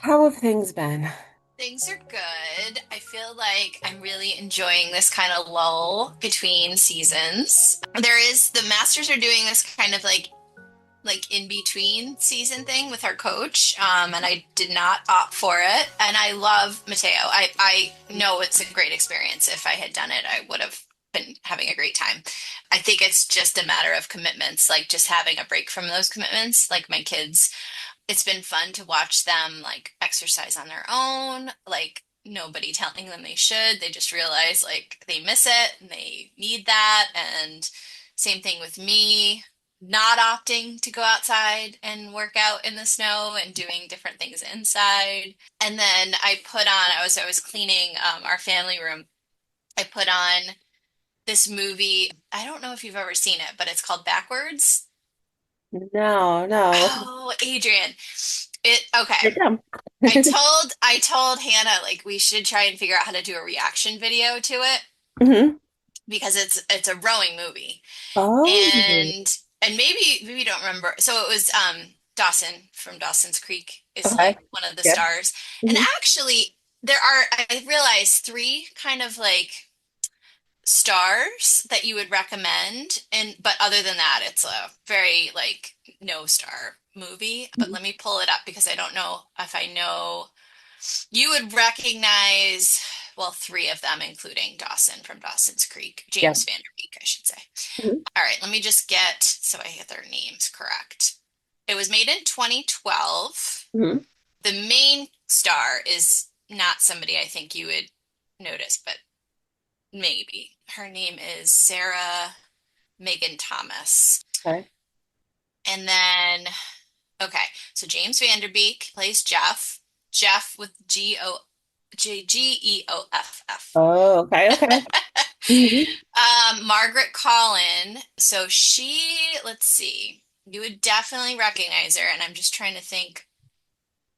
How have things been? Things are good. I feel like I'm really enjoying this kind of lull between seasons. The Masters are doing this kind of like in between season thing with our coach, and I did not opt for it. And I love Mateo. I know it's a great experience. If I had done it, I would have been having a great time. I think it's just a matter of commitments, like just having a break from those commitments. Like my kids, it's been fun to watch them like exercise on their own, like nobody telling them they should. They just realize like they miss it and they need that. And same thing with me, not opting to go outside and work out in the snow and doing different things inside. And then I was cleaning our family room. I put on this movie. I don't know if you've ever seen it, but it's called Backwards. No, no. Oh, Adrian. It Here okay. it I told Hannah like we should try and figure out how to do a reaction video to it hmm because it's a rowing movie. Oh, And maybe you don't remember. So it was Dawson from Dawson's Creek is okay. like one of the Yeah. stars. And hmm actually I realized three kind of like stars that you would recommend, and but other than that it's a very like no star movie. But let me pull it up because I don't know if I know you would recognize, well, three of them, including Dawson from Dawson's Creek, Yeah. James Vanderbeek, I should say. hmm All right, let me just get so I get their names correct. It was made in 2012. hmm The main star is not somebody I think you would notice, but maybe. Her name is Sarah Megan Thomas. Okay. And then, okay, so James Vanderbeek plays Jeff. Jeff with Geoff. Oh, okay, okay. hmm Margaret Collin. So let's see, you would definitely recognize her, and I'm just trying to think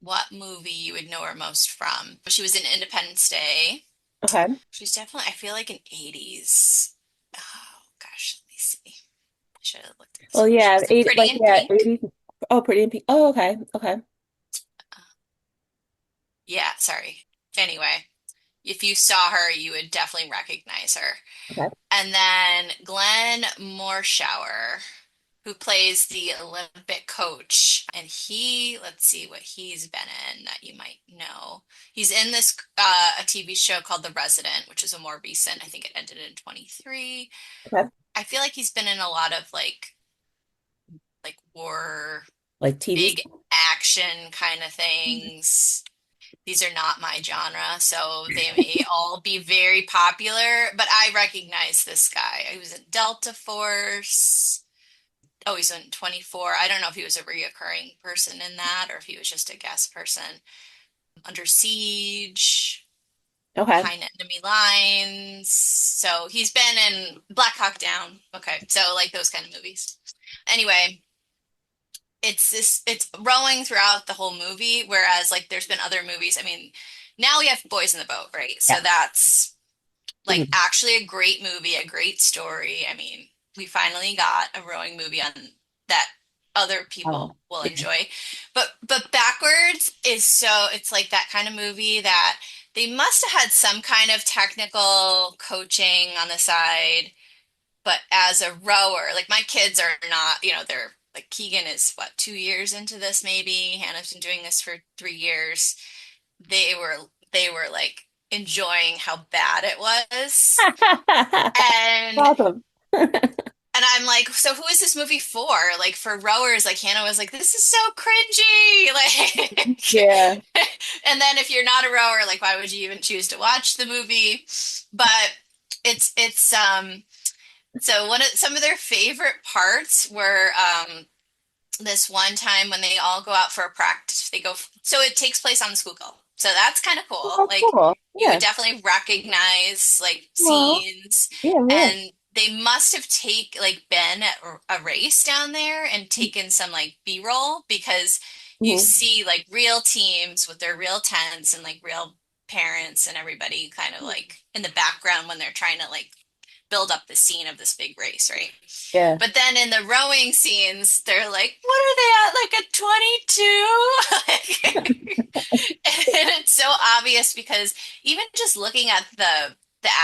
what movie you would know her most from. She was in Independence Day. Okay. She's definitely, I feel like an 80s. Oh gosh, let me see. I should have looked at this Well, one. She yeah, was in eight, Pretty like in yeah, Pink. 80s. Oh, pretty and pink. Oh, okay, okay, Uh, yeah, sorry. Anyway, if you saw her, you would definitely recognize her. okay. And then Glenn Morshower, who plays the Olympic coach. And let's see what he's been in that you might know. He's in this a TV show called The Resident, which is a more recent. I think it ended in 23. Okay. I feel like he's been in a lot of like war, Like TV. big action kind of things. These are not my genre, so they may all be very popular, but I recognize this guy. He was in Delta Force. Oh, he's in 24. I don't know if he was a reoccurring person in that or if he was just a guest person. Under Siege, Okay. Behind Enemy Lines. So he's been in Black Hawk Down. Okay, so like those kind of movies. Anyway, it's rowing throughout the whole movie, whereas like there's been other movies. I mean, now we have Boys in the Boat, right? So Yeah. that's like Mhm. actually a great movie, a great story. I mean, we finally got a rowing movie on that other Oh, people will yeah. enjoy. But Backwards is it's like that kind of movie that they must have had some kind of technical coaching on the side, but as a rower, like my kids are not, they're like Keegan is what, 2 years into this maybe. Hannah's been doing this for 3 years. They were like enjoying how bad it was. And Awesome. I'm like, so who is this movie for? Like for rowers, like Hannah was like, this is so cringy. Yeah. Like and then if you're not a rower, like why would you even choose to watch the movie? But it's so some of their favorite parts were this one time when they all go out for a practice. So it takes place on the Schuylkill. So that's kind of cool. Oh, Like cool. you would Yeah. definitely recognize like Well, scenes, yeah, yeah. and they must have been at a race down there and taken some like B-roll because you Mhm. see like real teams with their real tents and like real parents and everybody kind of like in the background when they're trying to like build up the scene of this big race, right? Yeah. But then in the rowing scenes, they're like, what are they at? Like a 22? And it's so obvious because even just looking at the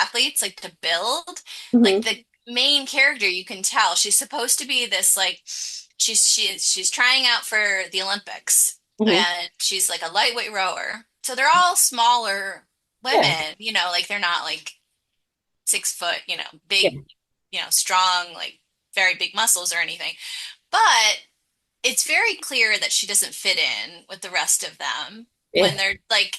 athletes, like the build, like Hmm. the main character, you can tell she's supposed to be this like she's trying out for the Olympics Hmm. and she's like a lightweight rower. So they're all smaller Yeah. women, like they're not like 6 foot, Yeah. big, strong, like very big muscles or anything. But it's very clear that she doesn't fit in with the rest of them when Yeah. they're like,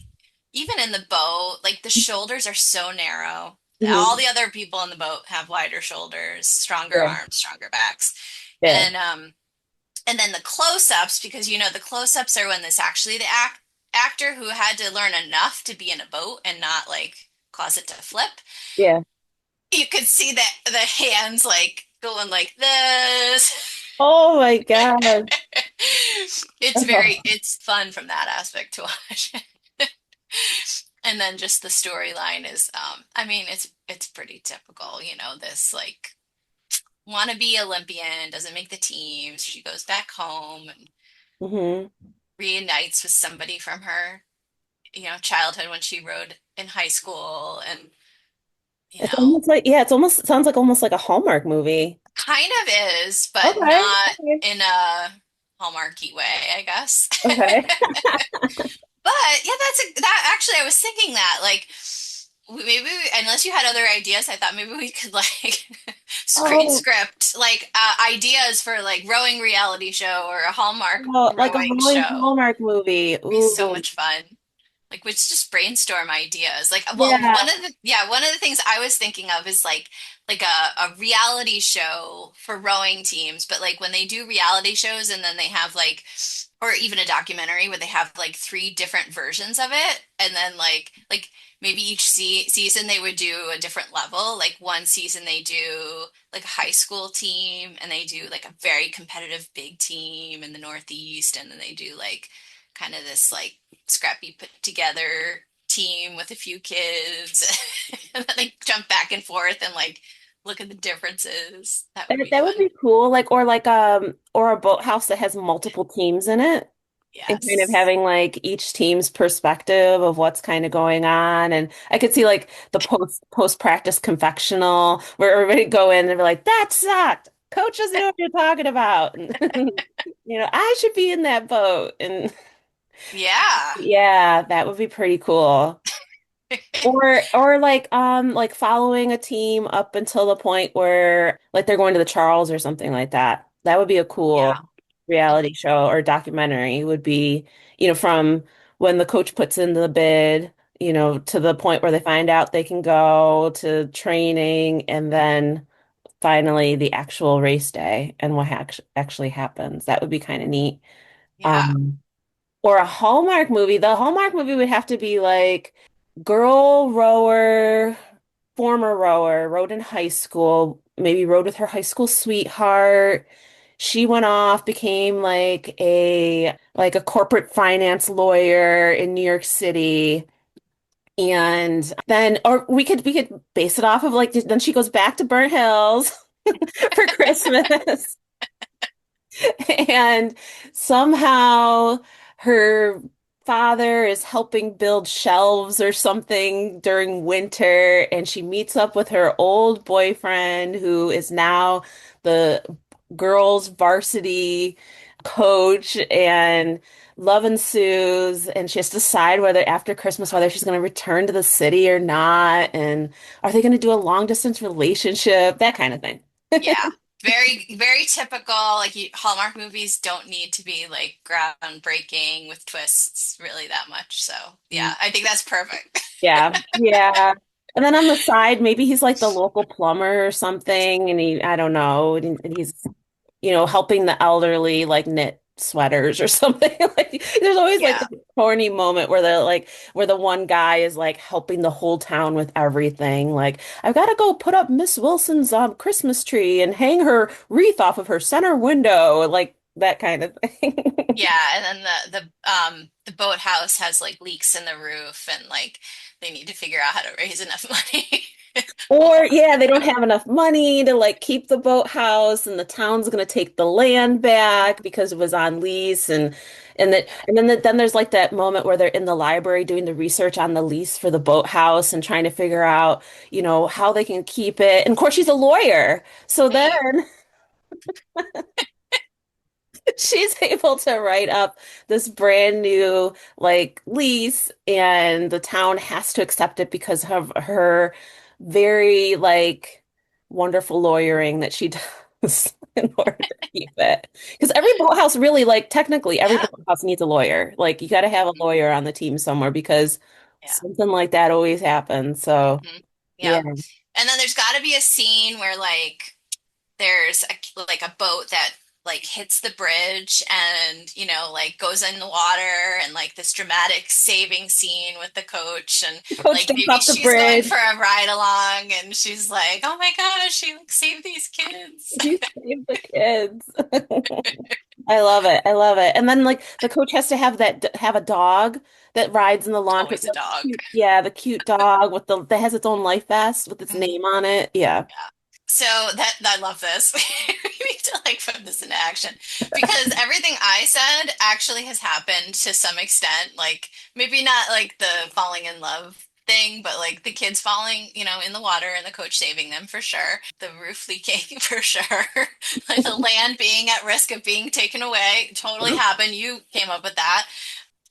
even in the boat, like the shoulders are so narrow. All Hmm. the other people in the boat have wider shoulders, stronger Yeah. arms, stronger backs. Yeah. And then the close-ups, because the close-ups are when this actually the actor who had to learn enough to be in a boat and not like cause it to flip. Yeah. You could see the hands like going like this. Oh my God. It's fun from that aspect to watch. And then just the storyline is, I mean, it's pretty typical, this like wannabe Olympian doesn't make the team, so she goes back home and Hmm. reunites with somebody from her, childhood when she rode in high school, and you It's know, almost like, yeah, it sounds like almost like a Hallmark movie. kind of is, but Okay. not Okay. in a Hallmarky way, I guess. Okay. But yeah, that actually I was thinking that like unless you had other ideas, I thought maybe we could like Oh, script like ideas for like rowing reality show or a Hallmark well, like a rowing rolling show. Hallmark movie. Be so Ooh. much fun. Like we just brainstorm ideas. Like well, Yeah. one of the things I was thinking of is like a reality show for rowing teams, but like when they do reality shows and then they have like or even a documentary where they have like three different versions of it and then like maybe each season they would do a different level. Like one season they do like a high school team and they do like a very competitive big team in the Northeast and then they do like kind of this like scrappy put together team with a few kids and then they jump back and forth and like look at the differences. That would be That would fun. be cool. Or a boathouse that has multiple teams in it. And kind of Yes. having like each team's perspective of what's kind of going on. And I could see like the post practice confectional where everybody go in and be like, that sucked. Coach doesn't know what you're talking about. And, I should be in that boat. And Yeah. yeah, that would be pretty cool. Or like following a team up until the point where like they're going to the Charles or something like that. That would be a Yeah. cool reality show or documentary would be, from when the coach puts in the bid, to the point where they find out they can go to training and then finally the actual race day and what actually happens. That would be kind of neat. Yeah. Um, or a Hallmark movie. The Hallmark movie would have to be like girl rower, former rower, rowed in high school, maybe rowed with her high school sweetheart. She went off, became like a corporate finance lawyer in New York City. And then or we could base it off of like then she goes back to Burnt Hills for Christmas. And somehow her father is helping build shelves or something during winter, and she meets up with her old boyfriend, who is now the girls' varsity coach, and love ensues, and she has to decide whether after Christmas whether she's going to return to the city or not, and are they going to do a long distance relationship, that kind of thing. Yeah. Very, very typical. Like Hallmark movies don't need to be like groundbreaking with twists really that much. So yeah, I think that's perfect. Yeah, yeah. And then on the side, maybe he's like the local plumber or something, and I don't know, and he's, helping the elderly like knit sweaters or something. Like, there's always like Yeah. the corny moment where the one guy is like helping the whole town with everything. Like, I've got to go put up Miss Wilson's Christmas tree and hang her wreath off of her center window, like that kind of thing. Yeah, and then the boathouse has like leaks in the roof and like they need to figure out how to raise enough money. Or yeah, they don't have enough money to like keep the boathouse, and the town's going to take the land back because it was on lease, and then there's like that moment where they're in the library doing the research on the lease for the boathouse and trying to figure out, how they can keep it. And of course, she's a lawyer, so then Right. she's able to write up this brand new like lease, and the town has to accept it because of her very like wonderful lawyering that she does in order to keep it. Because every boathouse really, like technically every Yeah. boathouse needs a lawyer. Like you got to have a Mhm. lawyer on the team somewhere because Yeah. something like that always happens. So Hmm. yeah. Yep. And then there's got to be a scene where like there's like a boat that like hits the bridge and like goes in the water and like this dramatic saving scene with the coach and Coach like jumps maybe off the she's going bridge. for a ride along and she's like, oh my gosh, she like saved these kids. He saved the kids. I love it. I love it. And then like the coach has to have a dog that rides in the It's lawn because always a dog. cute, yeah, the cute dog with the that has its own life vest with its Mhm. name on it. Yeah. So that I love this. We need to like put this into action because everything I said actually has happened to some extent. Like maybe not like the falling in love thing, but like the kids falling, in the water and the coach saving them for sure. The roof leaking for sure. Like the land being at risk of being taken away totally happened. You came up with that.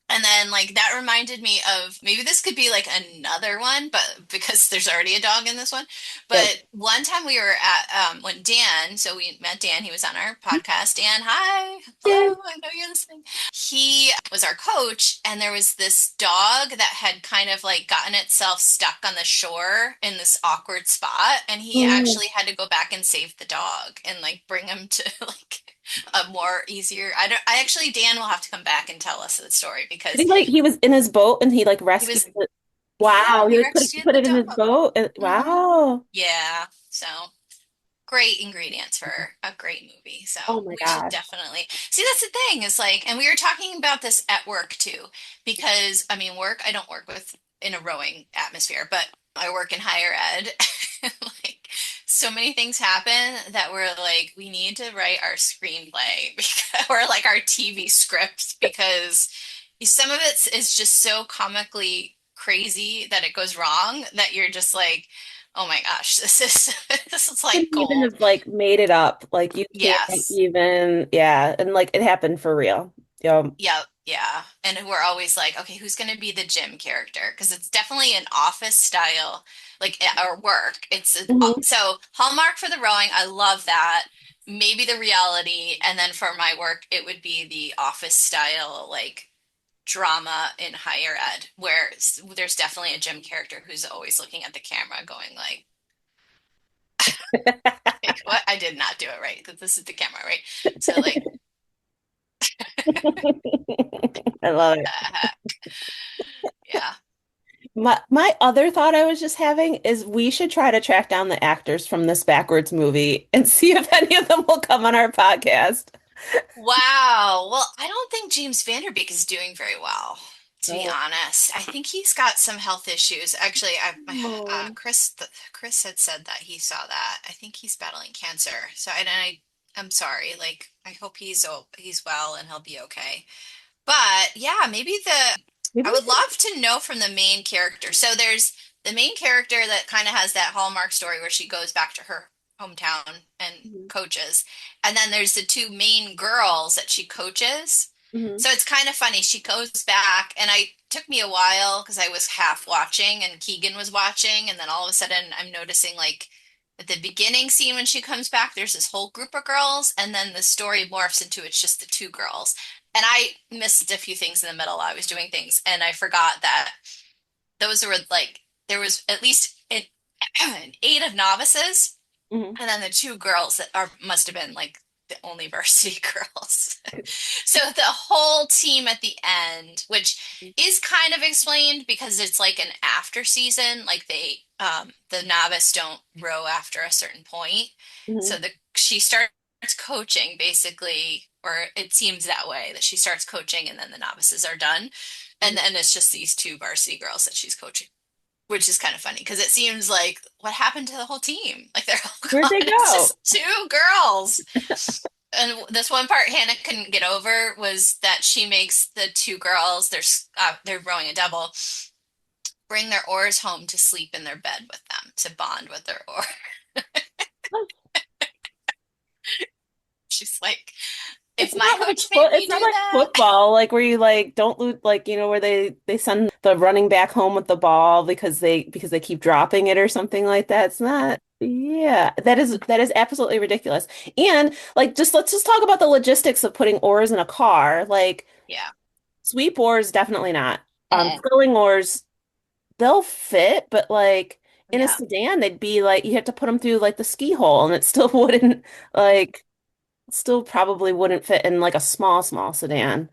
And then, like, that reminded me of maybe this could be like another one, but because there's already a dog in this one. Yep. But one time we were at, when Dan, so we met Dan, he was on our podcast. Dan, hi, Yeah. hello, I know you're listening. He was our coach, and there was this dog that had kind of like gotten itself stuck on the shore in this awkward spot, and he Mm. actually had to go back and save the dog and like bring him to like a more easier. I don't. I actually, Dan will have to come back and tell us the story Did because he like he was in his boat and he like he rescued was. it? Yeah, Wow. He he like rescued put the it in his dog. boat. Hmm. Wow. Yeah. So great ingredients for a great movie. So Oh my we should gosh. definitely see. That's the thing is like, and we were talking about this at work too, because I mean, work. I don't work with in a rowing atmosphere, but I work in higher ed. Like so many things happen that we're like, we need to write our screenplay or like our TV scripts because some of it is just so comically crazy that it goes wrong that you're just like, oh my gosh, this is this is like Couldn't even gold. have like made it up. Like you can't Yes. even, yeah. And like it happened for real. Yeah. Yeah, yeah. And we're always like, okay, who's going to be the Jim character? Because it's definitely an office style, like or work. Hmm. So Hallmark for the rowing, I love that. Maybe the reality, and then for my work, it would be the office style, like drama in higher ed, where there's definitely a Jim character who's always looking at the camera, going like, what? I did not do it right because this is the camera, right? So like, I love it. uh, yeah. My other thought I was just having is we should try to track down the actors from this backwards movie and see if any of them will come on our podcast. Wow. Well, I don't think James Vanderbeek is doing very well, to be Oh. honest. I think he's got some health issues. Actually, Oh. Chris had said that he saw that. I think he's battling cancer. So, I'm sorry. Like, I hope he's well and he'll be okay. But yeah, Maybe I we would should. love to know from the main character. So there's the main character that kind of has that Hallmark story where she goes back to her hometown and Mhm. coaches. And then there's the two main girls that she coaches. Mhm. So it's kind of funny. She goes back, and I took me a while because I was half watching and Keegan was watching, and then all of a sudden I'm noticing like at the beginning scene when she comes back, there's this whole group of girls, and then the story morphs into it's just the two girls. And I missed a few things in the middle. I was doing things, and I forgot that those were like there was at least an eight of novices, Mhm. and then the two girls that are must have been like the only varsity girls. So the whole team at the end, which is kind of explained because it's like an after season, like the novice don't row after a certain point. So Mhm. the she starts coaching basically, or it seems that way that she starts coaching and then the novices are done. And Mhm. then it's just these two varsity girls that she's coaching. which is kind of funny because it seems like what happened to the whole team? Like they're all Where'd gone. they It's go? just two girls. And this one part Hannah couldn't get over was that she makes the two girls, they're rowing a double, bring their oars home to sleep in their bed with them to bond with their oar. She's like, if my coach made me It's not do like that. football, like where you like don't lose, like where they send the running back home with the ball because they keep dropping it or something like that. It's not. Yeah, that is absolutely ridiculous. And like just let's just talk about the logistics of putting oars in a car. Like Yeah. sweep oars, definitely not. Mm-mm. Sculling oars, they'll fit, but like in a Yeah. sedan, they'd be like you have to put them through like the ski hole, and it still wouldn't like still probably wouldn't fit in like a small sedan.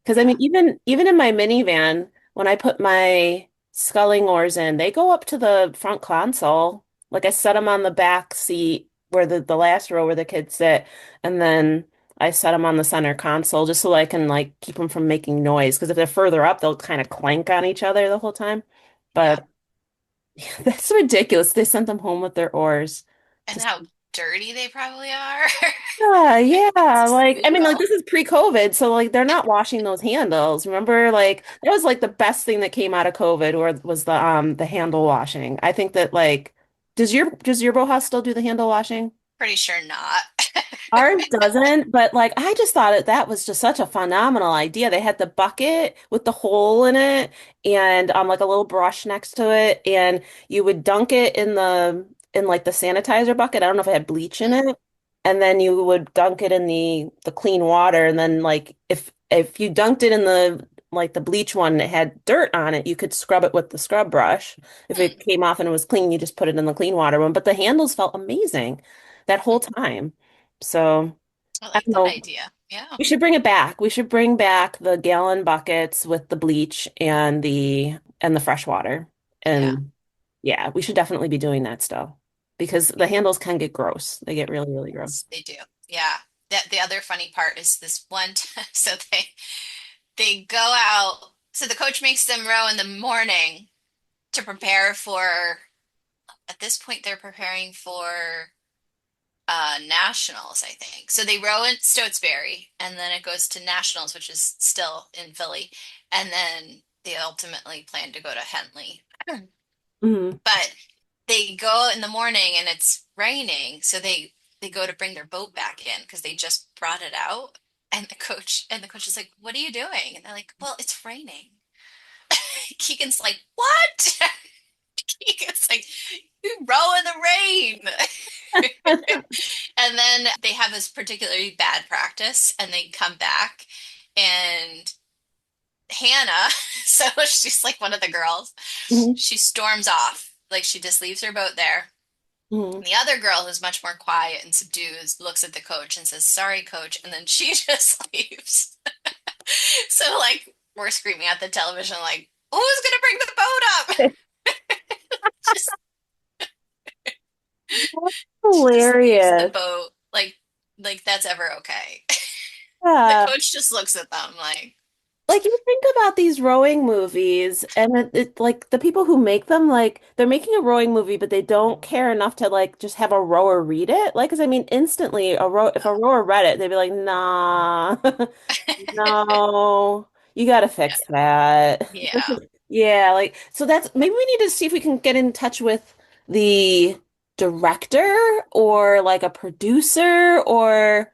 Because I mean, Yeah. even in my minivan, when I put my sculling oars in, they go up to the front console. Like I set them on the back seat where the last row where the kids sit, and then I set them on the center console just so I can like keep them from making noise. Because if they're further up, they'll kind of clank on each other the whole time. Yeah. But that's ridiculous. They sent them home with their oars. And Just how dirty they probably are. yeah, yeah. Like, I Sweep mean, like them. this is pre-COVID, so like they're not washing those handles. Remember, like that was like the best thing that came out of COVID, or was the handle washing. I think that like, does your boat house still do the handle washing? Pretty sure not. Ours doesn't, but like I just thought that was just such a phenomenal idea. They had the bucket with the hole in it and like a little brush next to it, and you would dunk it in like the sanitizer bucket. I don't know if it had bleach in Mm, it. And then you would dunk it in the clean water, and then like if you dunked it in the like the bleach one and it had dirt on it, you could scrub it with the scrub brush. If it mm, came off and it was clean, you just put it in the clean water one. But the handles felt amazing that whole mm. time. So I I like don't that know. idea. Yeah. We should bring it back. We should bring back the gallon buckets with the bleach and the fresh water. Yeah. And yeah, we should definitely be doing that still because the handles can get gross. They get really, really gross. Yes, they do. Yeah. That the other funny part is this one so they go out. So the coach makes them row in the morning to prepare for, at this point they're preparing for nationals, I think. So they row in Stotesbury and then it goes to nationals, which is still in Philly. And then they ultimately plan to go to Henley. Hmm. But they go in the morning and it's raining, so they go to bring their boat back in because they just brought it out. And the coach is like, "What are you doing?" And they're like, "Well, it's raining." Keegan's like, "What?" Keegan's like, "You row in the rain." And then they have this particularly bad practice and they come back and Hannah, so she's like one of the girls, Hmm. she storms off. Like she just leaves her boat there. Hmm. The other girl, who's much more quiet and subdued, looks at the coach and says, "Sorry, coach," and then she just leaves. So, like, we're screaming at the television, like, "Who's gonna bring the boat up?" Just, she just leaves the Hilarious. boat, like that's ever okay. The Yeah. coach just looks at them like, Like you think about these rowing movies and like the people who make them like they're making a rowing movie but they don't care enough to like just have a rower read it. Like 'cause I mean instantly a row if a rower read it they'd be like nah. No. You got to fix that. yeah. Yeah, like so that's maybe we need to see if we can get in touch with the director or like a producer or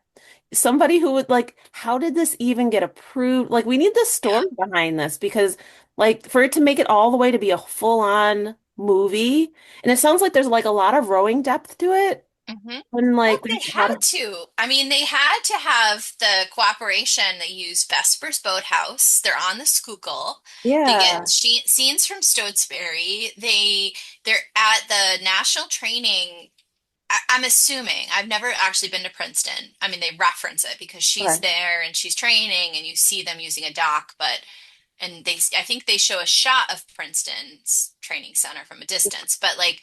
somebody who would like, how did this even get approved? Like, we need the Yeah. story behind this because, like, for it to make it all the way to be a full-on movie, and it sounds like there's like a lot of rowing depth to it, hmm and Well, like they there's a lot had of to. I mean, they had to have the cooperation. They use Vesper's Boathouse. They're on the Schuylkill. They get yeah, scenes from Stotesbury. They're at the national training. I'm assuming. I've never actually been to Princeton. I mean, they reference it because she's okay. there and she's training, and you see them using a dock. But and I think they show a shot of Princeton's training center from a distance. But like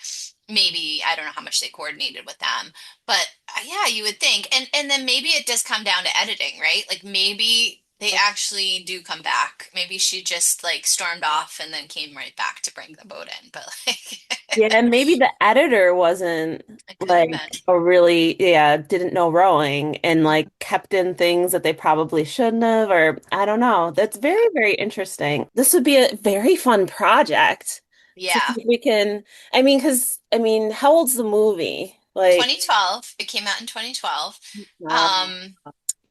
maybe I don't know how much they coordinated with them. But yeah, you would think. And then maybe it does come down to editing, right? Like maybe They actually do come back. Maybe she just like stormed off and then came right back to bring the boat in. But like, Yeah, and maybe the editor wasn't it could have like been. a really, yeah, didn't know rowing and Mhm. like kept in things that they probably shouldn't have, or I don't know. That's Yeah. very, very interesting. This would be a very fun project to see Yeah. if we can, I mean, how old's the movie? Like, 2012. It came out in 2012. wow. Um,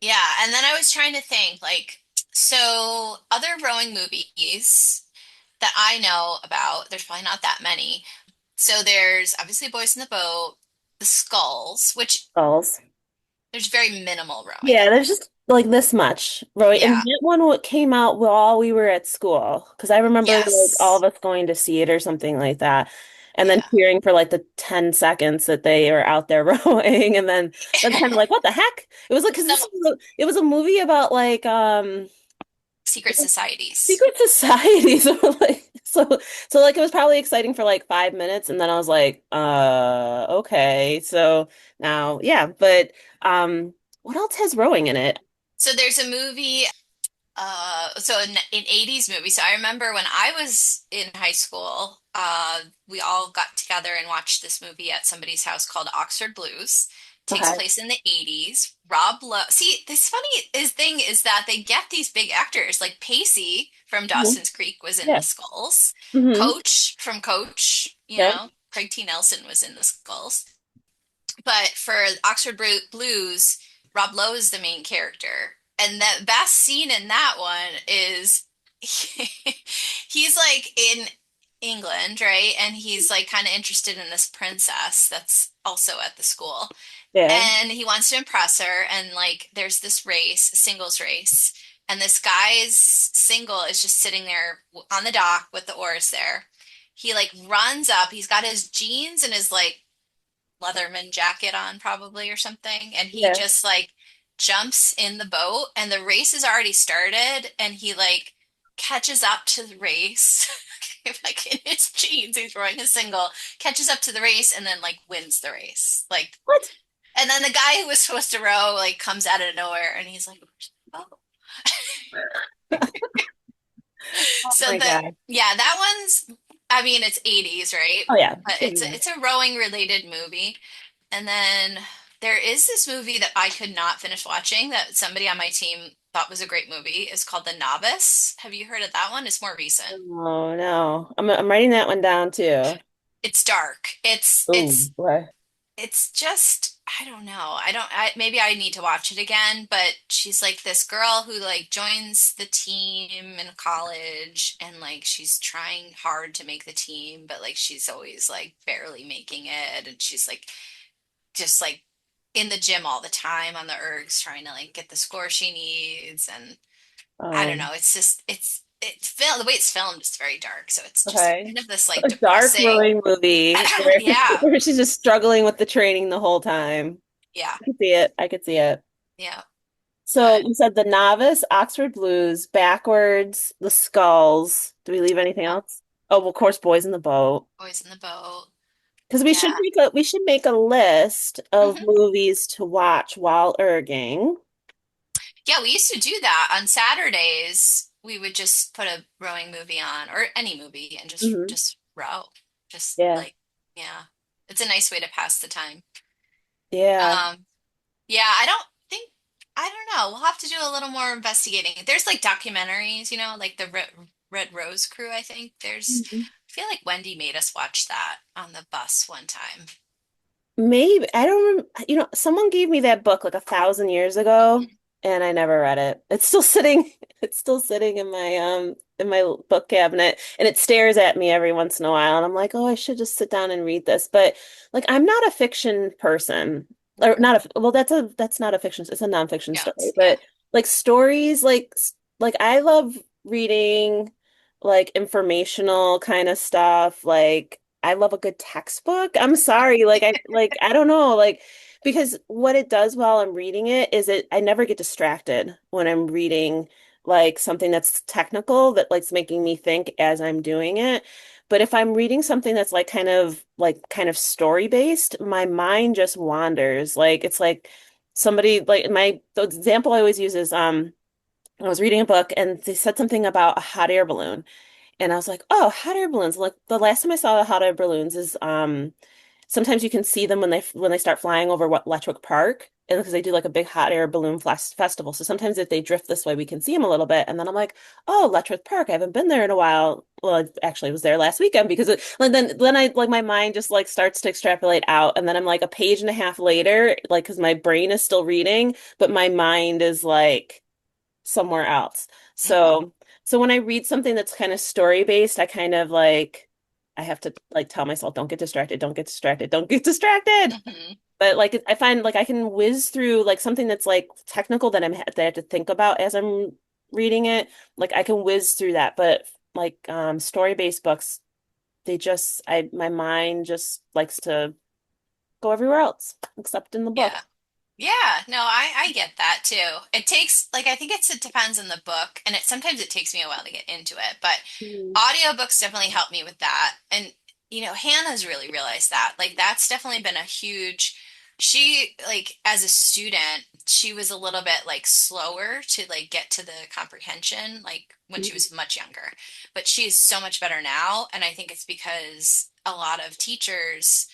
yeah, and then I was trying to think like so other rowing movies that I know about, there's probably not that many. So there's obviously Boys in the Boat, The Skulls, which Skulls. there's very minimal rowing Yeah, in there's just like this much, right? And Yeah. that one what came out while we were at school, because I remember like all Yes. of us going to see it or something like that, and then Yeah. cheering for like the 10 seconds that they were out there rowing, and then kind of like, what the heck? It was like because Some it was a movie about like secret societies. secret societies, or like so like it was probably exciting for like 5 minutes, and then I was like, okay, so now yeah, but what else has rowing in it? So there's a movie so in 80s movies. So I remember when I was in high school, we all got together and watched this movie at somebody's house called Oxford Blues. Takes Okay. place in the 80s. Rob Lowe. See, this thing is that they get these big actors like Pacey from Mhm. Dawson's Creek was in The Yeah. Skulls. Hmm. Coach from Coach, Yep. Craig T. Nelson was in The Skulls. But for Oxford Blues, Rob Lowe is the main character. And the best scene in that one is he's like in England, right? And he's like kind of interested in this princess that's also at the school. Yeah. And he wants to impress her. And like there's this race, a singles race. And this guy's single is just sitting there on the dock with the oars there. He like runs up. He's got his jeans and his like Leatherman jacket on probably or something, and he Yeah. just like jumps in the boat and the race has already started and he like catches up to the race like in his jeans, he's rowing a single, catches up to the race and then like wins the race, like, What? and then the guy who was supposed to row like comes out of nowhere and he's like, oh. Oh So my that, God. yeah, that one's, I mean it's 80s, right? Oh yeah. But it's a rowing related movie. And then there is this movie that I could not finish watching that somebody on my team thought was a great movie. It's called The Novice. Have you heard of that one? It's more recent. Oh no. I'm writing that one down too. It's dark. Oh, what? It's just I don't know. Maybe I need to watch it again, but she's like this girl who like joins the team in college and like she's trying hard to make the team, but like she's always like barely making it and she's like just like in the gym all the time on the ergs trying to like get the score she needs and I don't Um, know, it's just it's film the way it's filmed is very dark, so it's just okay. kind of this like A dark depressing. rowing movie where, Yeah, where she's just struggling with the training the whole time. yeah, I could see it. I could see it. yeah, So but you said the novice, Oxford Blues, backwards, the skulls. Do we leave anything yeah, else? Oh, well, of course, boys in the boat. Boys in the Boat. Because Yeah. we should make a list of Hmm. movies to watch while erging. Yeah, we used to do that on Saturdays. We would just put a rowing movie on or any movie and Hmm. just row. Just Yeah. like yeah. It's a nice way to pass the time. Yeah. Um Yeah, I don't know. We'll have to do a little more investigating. There's like documentaries, like the Red Rose Crew, I think. Mhm. I feel like Wendy made us watch that on the bus one time. Maybe I don't remember, someone gave me that book like 1,000 years ago Mhm. and I never read it. It's still sitting it's still sitting in my book cabinet and it stares at me every once in a while and I'm like, "Oh, I should just sit down and read this." But like I'm not a fiction person. Or Mhm. not a well that's not a fiction, it's a nonfiction Yeah, story, yeah. but like stories like I love reading like informational kind of stuff. Like I love a good textbook. I'm sorry, like I don't know, like because what it does while I'm reading it is I never get distracted when I'm reading like something that's technical that like's making me think as I'm doing it. But if I'm reading something that's like kind of story based, my mind just wanders. Like it's like somebody like the example I always use is I was reading a book and they said something about a hot air balloon. And I was like, oh, hot air balloons. Like the last time I saw the hot air balloons is sometimes you can see them when they start flying over what Letchworth Park. And because they do like a big hot air balloon festival. So sometimes if they drift this way, we can see them a little bit. And then I'm like, oh, Letchworth Park. I haven't been there in a while. Well, I actually was there last weekend because like then I like my mind just like starts to extrapolate out. And then I'm like a page and a half later, like because my brain is still reading, but my mind is like somewhere else. So when I read something that's kind of story based, I kind of like I have to like tell myself, don't get distracted, don't get distracted, don't get distracted. Hmm. But like I find like I can whiz through like something that's like technical that I have to think about as I'm reading it. Like I can whiz through that, but like story based books, they just I my mind just likes to go everywhere else except in the book. Yeah. Yeah, no, I get that too. It takes like I think it depends on the book and it sometimes it takes me a while to get into it, but Mm. audiobooks definitely help me with that. And Hannah's really realized that. Like that's definitely been a huge she like as a student, she was a little bit like slower to like get to the comprehension like when she was much younger. But she's so much better now, and I think it's because a lot of teachers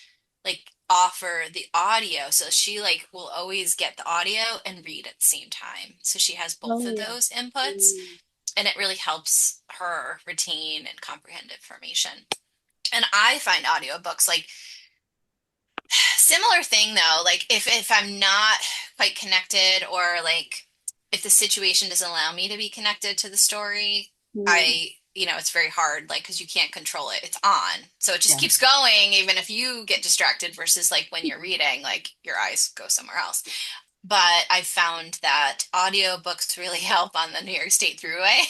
like offer the audio. So she like will always get the audio and read at the same time. So she has both Oh of yeah. those inputs Mm. and it really helps her retain and comprehend information. And I find audiobooks like similar thing though, like if I'm not quite connected or like if the situation doesn't allow me to be connected to the story, Mm. it's very hard like because you can't control it. It's on. So it just Yeah. keeps going even if you get distracted versus like when you're reading, like your eyes go somewhere else. But I found that audiobooks really help on the New York State Thruway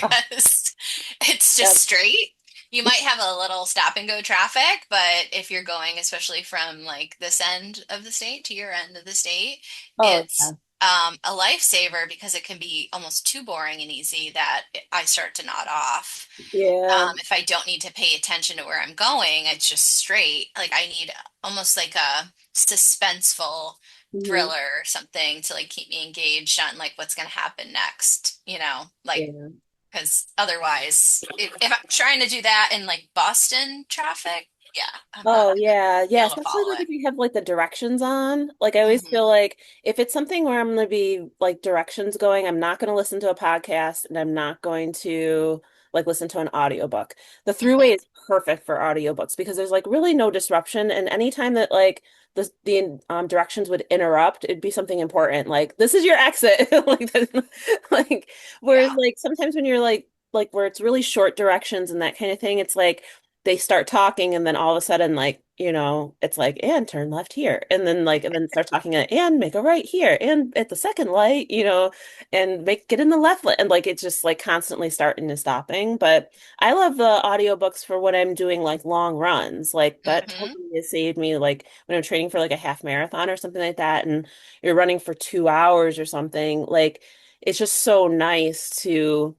Oh, because it's just yep. straight. You might have a little stop and go traffic, but if you're going, especially from like this end of the state to your end of the state, Oh yeah. it's a lifesaver because it can be almost too boring and easy that I start to nod off. Yeah. If I don't need to pay attention to where I'm going, it's just straight. Like I need almost like a suspenseful Hmm. thriller or something to like keep me engaged on like what's going to happen next, like Yeah. because otherwise, if I'm trying to do that in like Boston traffic, yeah, I'm not Oh yeah, be yeah. able to Especially follow like it. if you have like the directions on. Like I always Hmm. feel like if it's something where I'm gonna be like directions going, I'm not gonna listen to a podcast and I'm not going to like listen to an audiobook. The Thruway Hmm. is perfect for audiobooks because there's like really no disruption and anytime that like the directions would interrupt, it'd be something important. Like this is your exit. Like whereas Yeah. like sometimes when you're like where it's really short directions and that kind of thing, it's like they start talking and then all of a sudden like it's like and turn left here and then start talking and make a right here and at the second light and make get in the left and like it's just like constantly starting and stopping. But I love the audiobooks for when I'm doing like long runs. Like that Hmm. totally has saved me like when I'm training for like a half marathon or something like that and you're running for 2 hours or something. Like it's just so nice to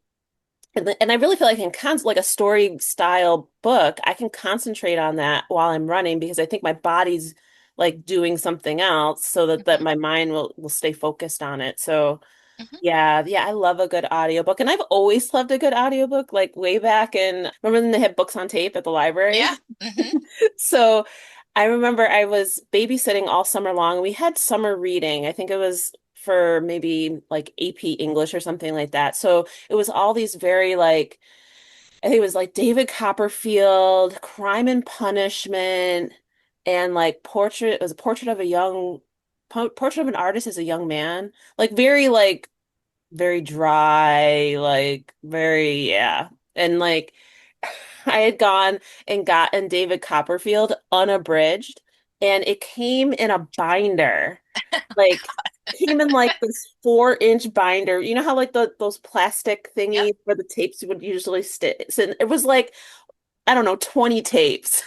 and I really feel like in like a story style book, I can concentrate on that while I'm running because I think my body's like doing something else so that Hmm. my mind will stay focused on it. So Hmm. yeah, I love a good audiobook. And I've always loved a good audiobook, like way back in, remember when they had books on tape at the library? Yeah. Hmm. So I remember I was babysitting all summer long. We had summer reading. I think it was for maybe like AP English or something like that. So it was all these very like, I think it was like David Copperfield, Crime and Punishment, and like portrait, it was a portrait of a young, portrait of an artist as a young man. Like very dry, like very, yeah. And like I had gone and gotten David Copperfield unabridged, and it came in a binder. Like came in like this 4-inch binder. You know how like those plastic Yep. thingies where the tapes would usually stick. So it was like I don't know, 20 tapes.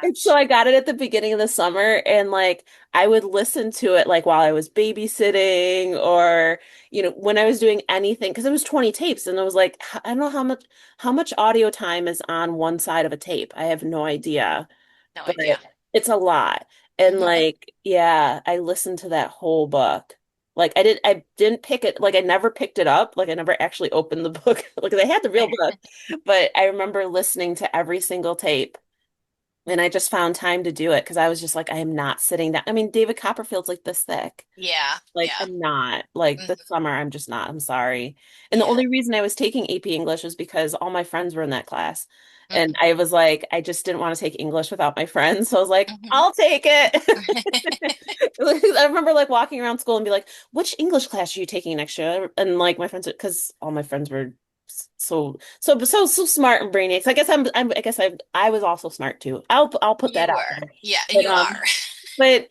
And so Gosh. I got it at the beginning of the summer and like I would listen to it like while I was babysitting or when I was doing anything because it was 20 tapes and I was like I don't know how much audio time is on one side of a tape. I have no idea, No but idea. it's a lot. And Hmm. like yeah, I listened to that whole book. Like I didn't pick it, like I never picked it up, like I never actually opened the book. Like I had the real book, but I remember listening to every single tape. And I just found time to do it because I was just like, I am not sitting down. I mean, David Copperfield's like this thick. Yeah, Like, yeah. I'm not. Like, this Hmm. summer, I'm just not. I'm sorry. And the Yeah. only reason I was taking AP English was because all my friends were in that class. And Hmm. I was like, I just didn't want to take English without my friends. So I was like, Hmm. I'll take it. I remember like walking around school and be like, which English class are you taking next year? And like my friends, because all my friends were so smart and brainy. So I guess I guess I was also smart too. I'll put that You out were. there. Yeah, But you are. but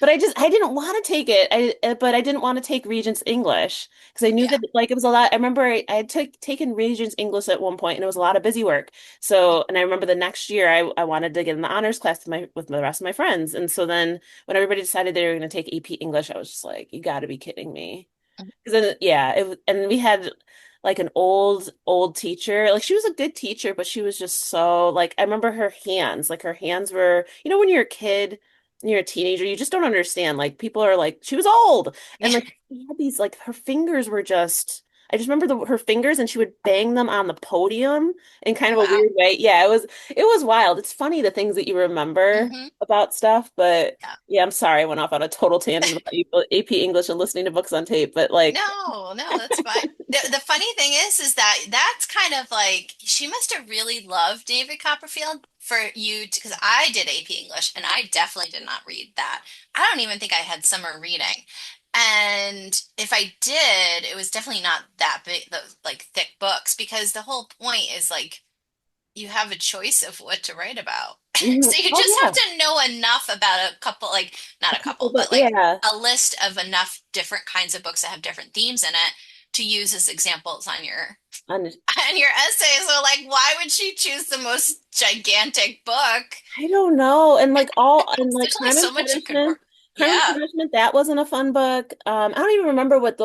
but I didn't want to take it. But I didn't want to take Regents English because I knew Yeah. that like it was a lot. I remember I had taken Regents English at one point and it was a lot of busy work. So and I remember the next year I wanted to get in the honors class with the rest of my friends. And so then when everybody decided they were going to take AP English, I was just like, you got to be kidding me. Because then, yeah, and we had like an old teacher. Like she was a good teacher, but she was just so like I remember her hands. Like her hands were, when you're a kid, and you're a teenager, you just don't understand. Like people are like, she was old, and like she had these like her fingers were just. I just remember her fingers, and she would bang them on the podium in kind Oh, of a wow. weird way. Yeah, it was wild. It's funny the things that you remember Hmm. about stuff, but. Yeah. Yeah, I'm sorry I went off on a total tangent about AP English and listening to books on tape, but like, No, no, that's fine. The funny thing is that that's kind of like she must have really loved David Copperfield for you to, because I did AP English and I definitely did not read that. I don't even think I had summer reading. And if I did, it was definitely not that big, the like thick books, because the whole point is like you have a choice of what to write about. mhm. So you Oh just have yeah, to know enough about a couple, like not a a couple, couple, but but like yeah, a list of enough different kinds of books that have different themes in it to use as examples on your and on your essay. So like why would she choose the most gigantic book? I don't know, and like all and like There's only so much you could work. Crime and Yeah. Punishment, that wasn't a fun book. I don't even remember what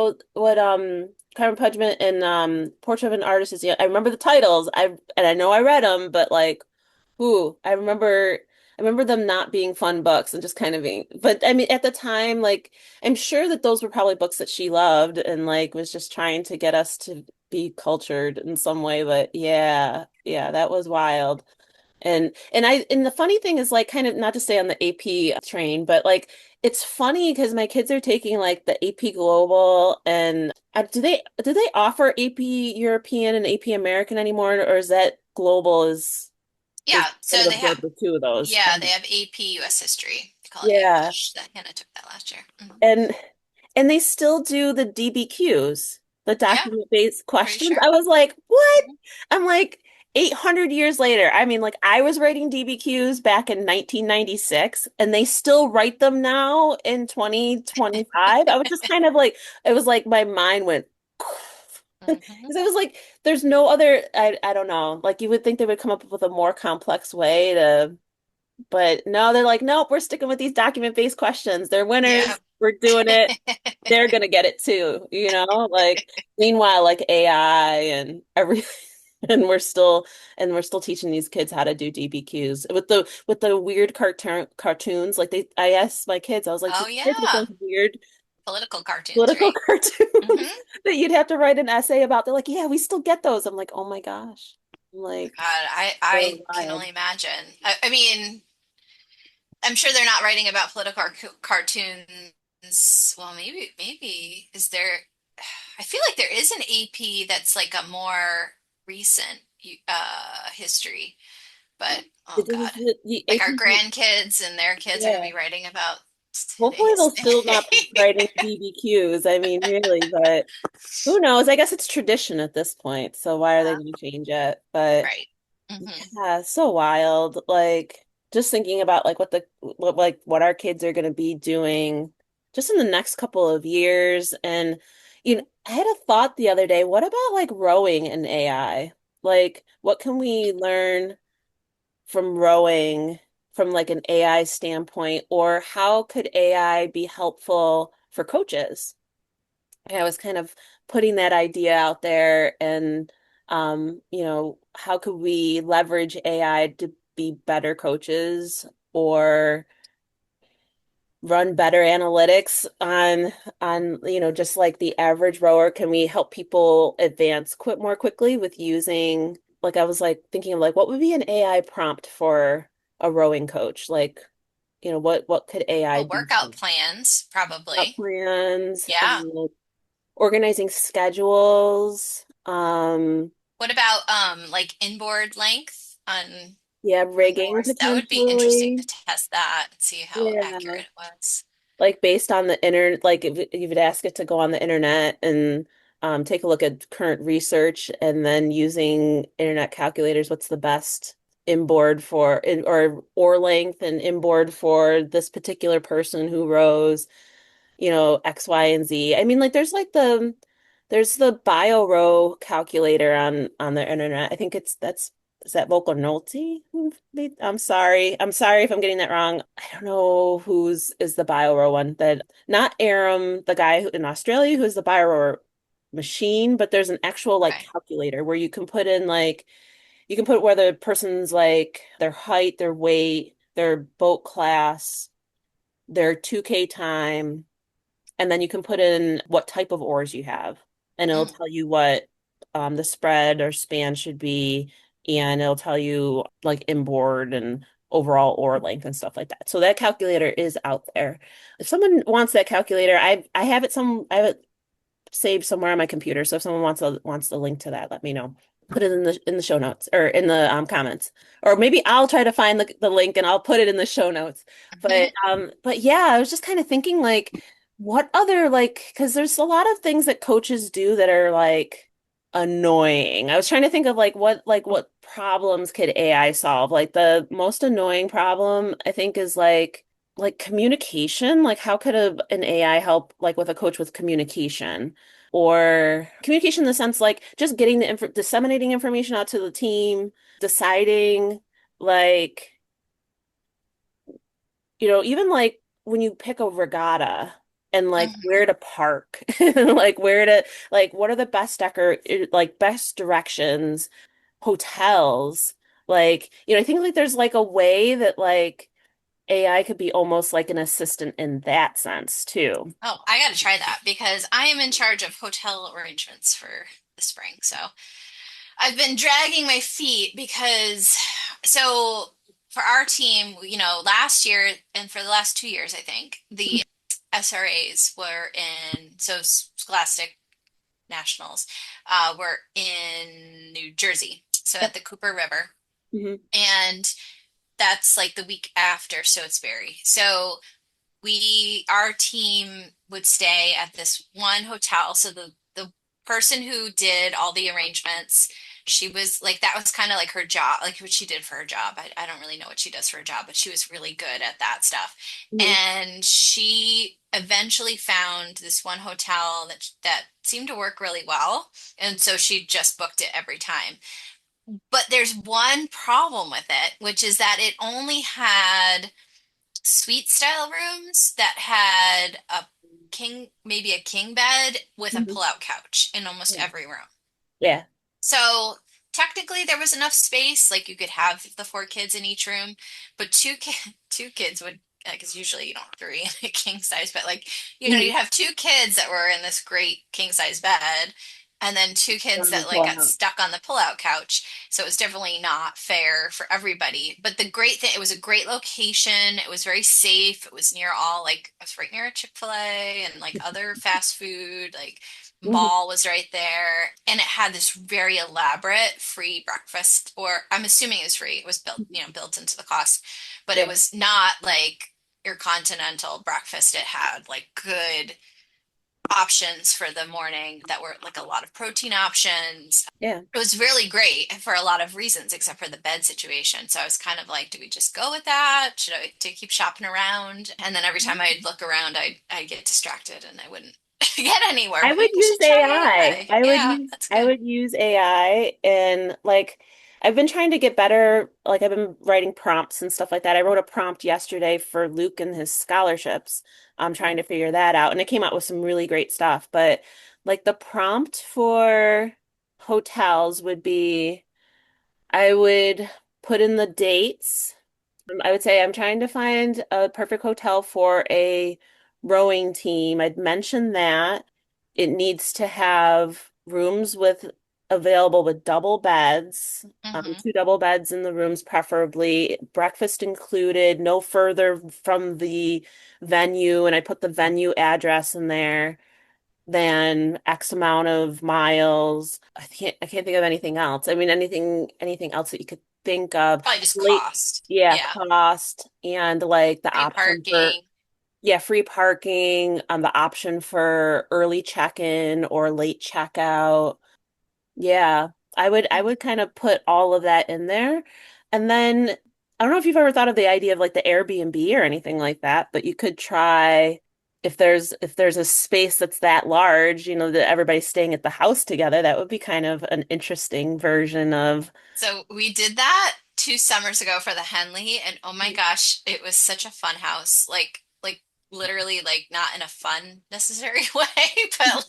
Crime and Punishment and Portrait of an Artist is. Yeah, I remember the titles. I know I read them, but like, ooh, I remember them not being fun books and just kind of being. But I mean, at the time, like, I'm sure that those were probably books that she loved and like was just trying to get us to be cultured in some way. But yeah, yeah, that was wild. And the funny thing is like kind of not to stay on the AP train, but like it's funny because my kids are taking like the AP Global and do they offer AP European and AP American anymore, or is that Global is Yeah. So kind of they have absorbed with two of those? yeah, they have AP US history. They call it Yeah. English. That Hannah took that last year. Hmm. And and they still do the DBQs, the Yeah, document-based pretty questions. sure. I was like, what? Mhm. I'm like, 800 years later. I mean, like, I was writing DBQs back in 1996, and they still write them now in 2025. I was just kind of like, it was like my mind went, Mhm. because it was like, there's no other, I don't know, like, you would think they would come up with a more complex way to but no, they're like, nope, we're sticking with these document-based questions. They're Yeah. winners. We're doing it. They're gonna get it too, you know? Like meanwhile, like AI and everything, and we're still teaching these kids how to do DBQs with the weird cartoons. Like I asked my kids, I was like, do Oh you guys make those yeah. weird Political cartoons, political right? cartoons Hmm. that you'd have to write an essay about? They're like, yeah, we still get those. I'm like, oh my gosh. I'm like, God, they're I can wild. only imagine. I mean, I'm sure they're not writing about political cartoons. Well, maybe is there? I feel like there is an AP that's like a more recent history, but oh God, The like our AP, grandkids and their kids are gonna yeah. be writing about Hopefully today's. they'll still not be writing DBQs. I mean, really, but who knows? I guess it's tradition at this point. So why are they Yeah, going to change it? But right. Hmm. yeah, so wild. Like just thinking about like what our kids are going to be doing just in the next couple of years. And I had a thought the other day, what about like rowing and AI? Like what can we learn from rowing from like an AI standpoint, or how could AI be helpful for coaches? I was kind of putting that idea out there and how could we leverage AI to be better coaches or run better analytics on just like the average rower? Can we help people advance quit more quickly with using like I was like thinking of like what would be an AI prompt for a rowing coach? Like, what could AI Well, do? workout plans, Up probably. plans, Yeah. organizing schedules, What about like inboard length yeah, on rigging rowers? That would be interesting to potentially. test that and see how Yeah. accurate it was. Like based on the internet, like if you would ask it to go on the internet and take a look at current research and then using internet calculators, what's the best inboard for or length and inboard for this particular person who rows, X, Y, and Z. I mean, like there's the bio calculator on the internet. I think is that Vocal Nolte? I'm sorry. I'm sorry if I'm getting that wrong. I don't know whose is the bio one that not Aram, the guy in Australia who's the bio machine, but there's an actual like Okay. calculator where you can put where the person's like their height, their weight, their boat class, their 2K time, and then you can put in what type of oars you have, and it'll Mm. tell you what the spread or span should be, and it'll tell you like inboard and overall oar length and stuff like that. So that calculator is out there. If someone wants that calculator, I have it saved somewhere on my computer. So if someone wants the link to that, let me know. Put it in the show notes or in the comments. Or maybe I'll try to find the link and I'll put it in the show notes. But yeah, I was just kind of thinking like what other like because there's a lot of things that coaches do that are like annoying. I was trying to think of like what problems could AI solve? Like the most annoying problem I think is like communication. Like how could an AI help like with a coach with communication? Or communication in the sense like just getting the disseminating information out to the team, deciding like, even like when you pick a regatta and like Mhm. where to park, like where to like what are the best directions, hotels, like, I think like there's like a way that like AI could be almost like an assistant in that sense too. Oh, I got to try that because I am in charge of hotel arrangements for the spring. So I've been dragging my feet because, so for our team, last year and for the last 2 years, I think, the SRAs were in, so Scholastic Nationals, were in New Jersey, so at Yep. the Cooper River. Hmm. And that's like the week after Berry. So our team would stay at this one hotel. So the person who did all the arrangements, she was like that was kind of like her job, like what she did for her job. I don't really know what she does for her job, but she was really good at that stuff. Hmm. And she eventually found this one hotel that seemed to work really well. And so she just booked it every time. But there's one problem with it, which is that it only had suite style rooms that had maybe a king bed with a Hmm. pull-out couch in almost Yeah. every room. Yeah. So technically there was enough space, like you could have the 4 kids in each room, but two kids would, because usually you don't have three in a king size bed. Like, Hmm. you'd have 2 kids that were in this great king size bed, and then 2 kids that like Pull got out. stuck on the pull-out couch. So it was definitely not fair for everybody. But the great thing, it was a great location. It was very safe. It was near all like it was right near a Chick-fil-A and like other fast food. Like Hmm. mall was right there, and it had this very elaborate free breakfast, or I'm assuming it was free. It was built into the cost, but it Yeah. was not like your continental breakfast. It had like good options for the morning that were like a lot of protein options. Yeah. It was really great for a lot of reasons, except for the bed situation. So I was kind of like, do we just go with that? Should I to keep shopping around? And then every time I'd look around, I'd get distracted and I wouldn't get anywhere. I But would maybe we use should try AI. AI. Yeah, that's I good. would use AI and like I've been trying to get better. Like I've been writing prompts and stuff like that. I wrote a prompt yesterday for Luke and his scholarships. I'm trying to figure that out and it came out with some really great stuff. But like the prompt for hotels would be I would put in the dates I would say I'm trying to find a perfect hotel for a rowing team. I'd mentioned that it needs to have rooms with available with double beds, Hmm. two double beds in the rooms, preferably, breakfast included, no further from the venue, and I put the venue address in there than X amount of miles. I can't think of anything else. I mean anything else that you could think of. Probably just Late, cost. yeah, Yeah. cost and like the Free option for parking. yeah, free parking, the option for early check-in or late checkout. Yeah, I would kind of put all of that in there. And then I don't know if you've ever thought of the idea of like the Airbnb or anything like that, but you could try if there's a space that's that large, that everybody's staying at the house together, that would be kind of an interesting version of So we did that 2 summers ago for the Henley, and oh my gosh, it was such a fun house. Like literally, like not in a fun necessary way, but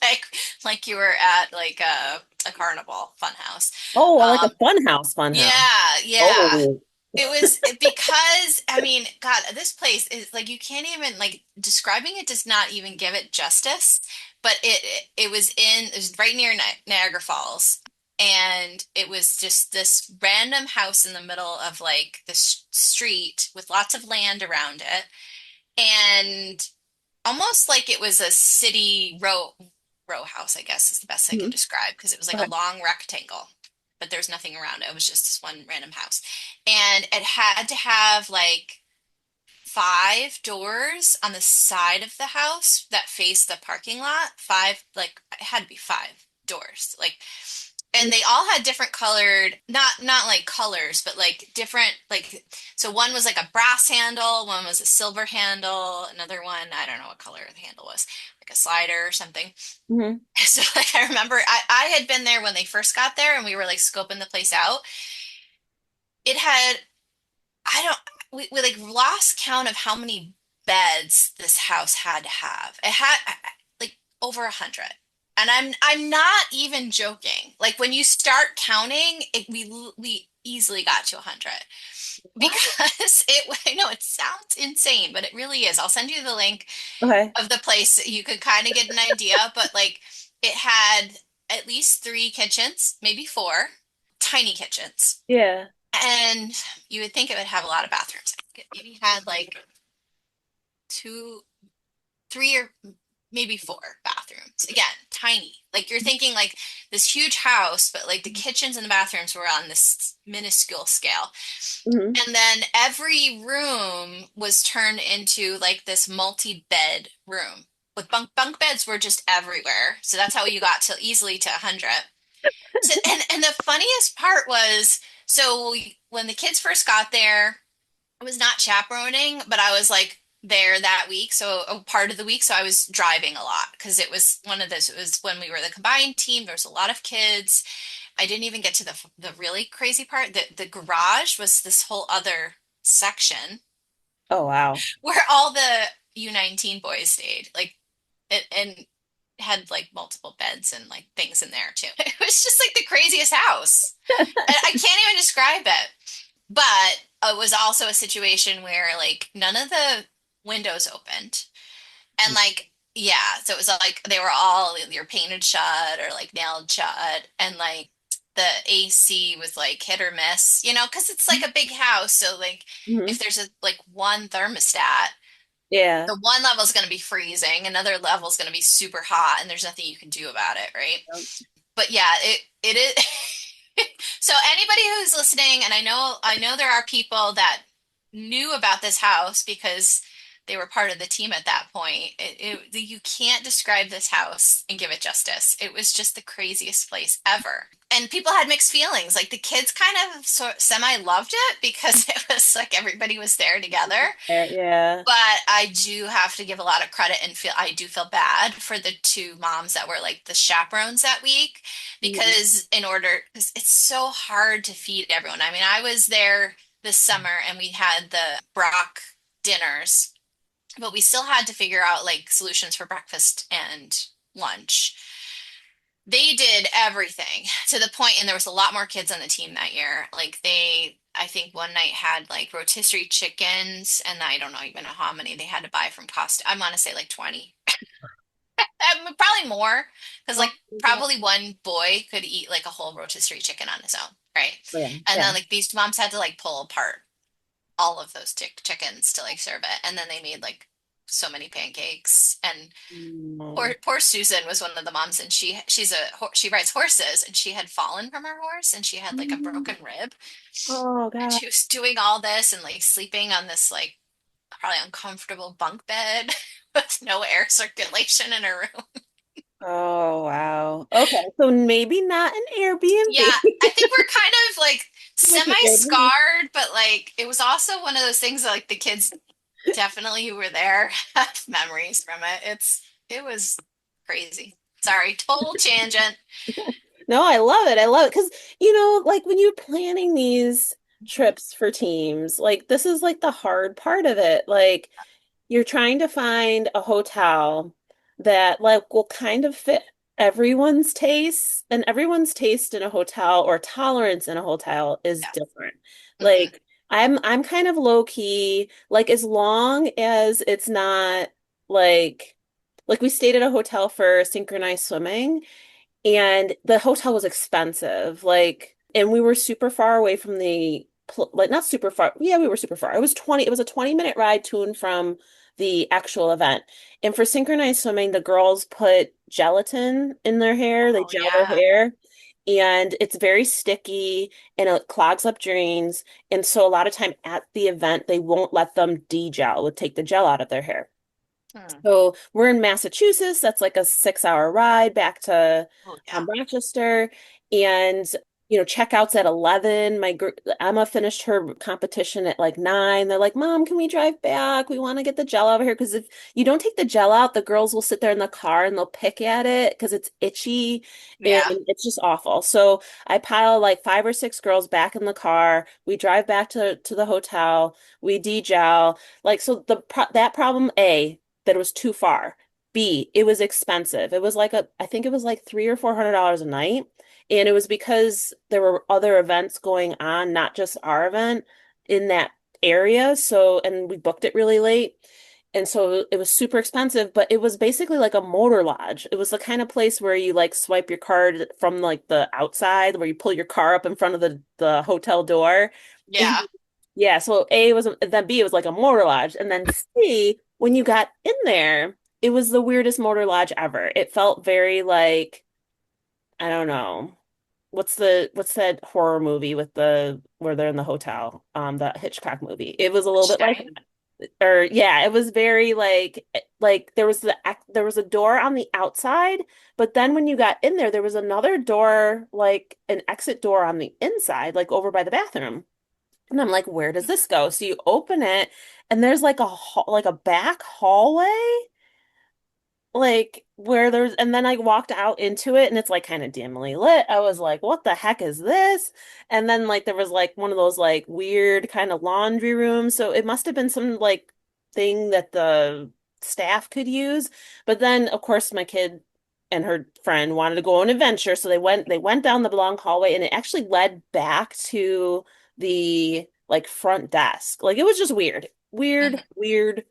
like you were at like a carnival fun house. oh, like a Um, fun house. yeah, yeah. Oh. Because I mean, God, this place is like you can't even like describing it does not even give it justice. But it was right near Niagara Falls, and it was just this random house in the middle of like this street with lots of land around it, and almost like it was a city row house, I guess is the best I can Mhm. describe because it was like a Okay. long rectangle, but there's nothing around it. It was just this one random house. And it had to have like 5 doors on the side of the house that face the parking lot. Five, like it had to be 5 doors. Like and they all had different colored, not like colors, but like different like so one was like a brass handle, one was a silver handle, another one, I don't know what color the handle was, like a slider or something. Mhm. So like I remember I had been there when they first got there and we were like scoping the place out. It had I don't we like lost count of how many beds this house had to have. It had like over 100. And I'm not even joking. Like when you start counting, we easily got to 100 What? because I know it sounds insane, but it really is. I'll send you the link Okay. of the place so you could kind of get an idea, but like it had at least 3 kitchens, maybe 4, tiny kitchens. Yeah. And you would think it would have a lot of bathrooms. It maybe had like 2, 3, or maybe 4 bathrooms. Again, tiny. Like you're thinking like this huge house, but like the kitchens and the bathrooms were on this minuscule scale. Hmm. And then every room was turned into like this multi-bed room. With bunk beds were just everywhere. So that's how you got to easily to 100. So, and the funniest part was so when the kids first got there, I was not chaperoning, but I was like there that week, so a part of the week, so I was driving a lot because it was one of those. It was when we were the combined team. There was a lot of kids. I didn't even get to the really crazy part. The garage was this whole other section Oh, wow. where all the U19 boys stayed. Like and had like multiple beds and like things in there too. It was just like the craziest house. And I can't even describe it. But it was also a situation where like none of the windows opened. And like, yeah, so it was like they were all either painted shut or like nailed shut. And like the AC was like hit or miss, because it's like a big house. So like Hmm. if there's a like one thermostat, Yeah. the one level is going to be freezing, another level is going to be super hot, and there's nothing you can do about it, right? But yeah, it is. So anybody who's listening, and I know there are people that knew about this house because they were part of the team at that point. You can't describe this house and give it justice. It was just the craziest place ever. And people had mixed feelings. Like the kids kind of semi loved it because it was like everybody was there together. Yeah. But I do have to give a lot of credit and I do feel bad for the two moms that were like the chaperones that week Mhm. because it's so hard to feed everyone. I mean, I was there this summer and we had the Brock dinners, but we still had to figure out like solutions for breakfast and lunch. They did everything to the point, and there was a lot more kids on the team that year. Like I think one night had like rotisserie chickens, and I don't know even know how many they had to buy from Costa. I want to say like 20. Probably more, because Oh, like probably one boy could eat like a whole rotisserie chicken on his own, right? yeah, And yeah. then like these moms had to like pull apart all of those chickens to like serve it, and then they made like so many pancakes. And Mm. poor Susan was one of the moms, and she rides horses, and she had fallen from her horse, and she had like a broken rib, Oh and God. she was doing all this and like sleeping on this like probably uncomfortable bunk bed with no air circulation in her room. Oh wow. Okay, so maybe not an Yeah, Airbnb. I think we're kind of like Like an Airbnb. semi-scarred, but like it was also one of those things that like the kids definitely who were there have memories from it. It was crazy. Sorry, total tangent. No, I love it. I love it because, like when you're planning these trips for teams, like this is like the hard part of it. Like you're trying to find a hotel that like will kind of fit everyone's tastes, and everyone's taste in a hotel or tolerance in a hotel is Yeah. different. Hmm. Like I'm kind of low key, like as long as it's not like we stayed at a hotel for synchronized swimming. And the hotel was expensive. Like, and we were super far away from like not super far. Yeah, we were super far. It was a 20-minute ride to and from the actual event. And for synchronized swimming, the girls put gelatin in their hair. They Oh gel their yeah. hair. And it's very sticky and it clogs up drains. And so a lot of time at the event, they won't let them de-gel, would take the gel out of their hair. Hmm. So we're in Massachusetts. That's like a 6-hour ride back to Oh yeah. Rochester. And, checkout's at 11. Emma finished her competition at like 9. They're like, Mom, can we drive back? We want to get the gel out of here. Because if you don't take the gel out, the girls will sit there in the car and they'll pick at it because it's itchy and Yeah. it's just awful. So I pile like 5 or 6 girls back in the car. We drive back to the hotel. We de-gel. Like, so that problem, A, that it was too far. B, it was expensive. It was like I think it was like $300 or $400 a night. And it was because there were other events going on, not just our event in that area. So, and we booked it really late. And so it was super expensive, but it was basically like a motor lodge. It was the kind of place where you like swipe your card from like the outside, where you pull your car up in front of the hotel door. And Yeah. yeah, so A was, then B, it was like a motor lodge. And then C, when you got in there, it was the weirdest motor lodge ever. It felt very like, I don't know. What's that horror movie with the where they're in the hotel? The Hitchcock movie. It was a little bit like, Stein. or yeah, it was very like there was a door on the outside, but then when you got in there, there was another door, like an exit door on the inside, like over by the bathroom. And I'm like, where does this go? So you open it, and there's like like a back hallway, like where there's, and then I walked out into it, and it's like kind of dimly lit. I was like, what the heck is this? And then like there was like one of those like weird kind of laundry rooms. So it must have been some like thing that the staff could use. But then of course my kid and her friend wanted to go on an adventure. So they went down the long hallway, and it actually led back to the like front desk. Like it was just weird. Weird, Hmm. weird,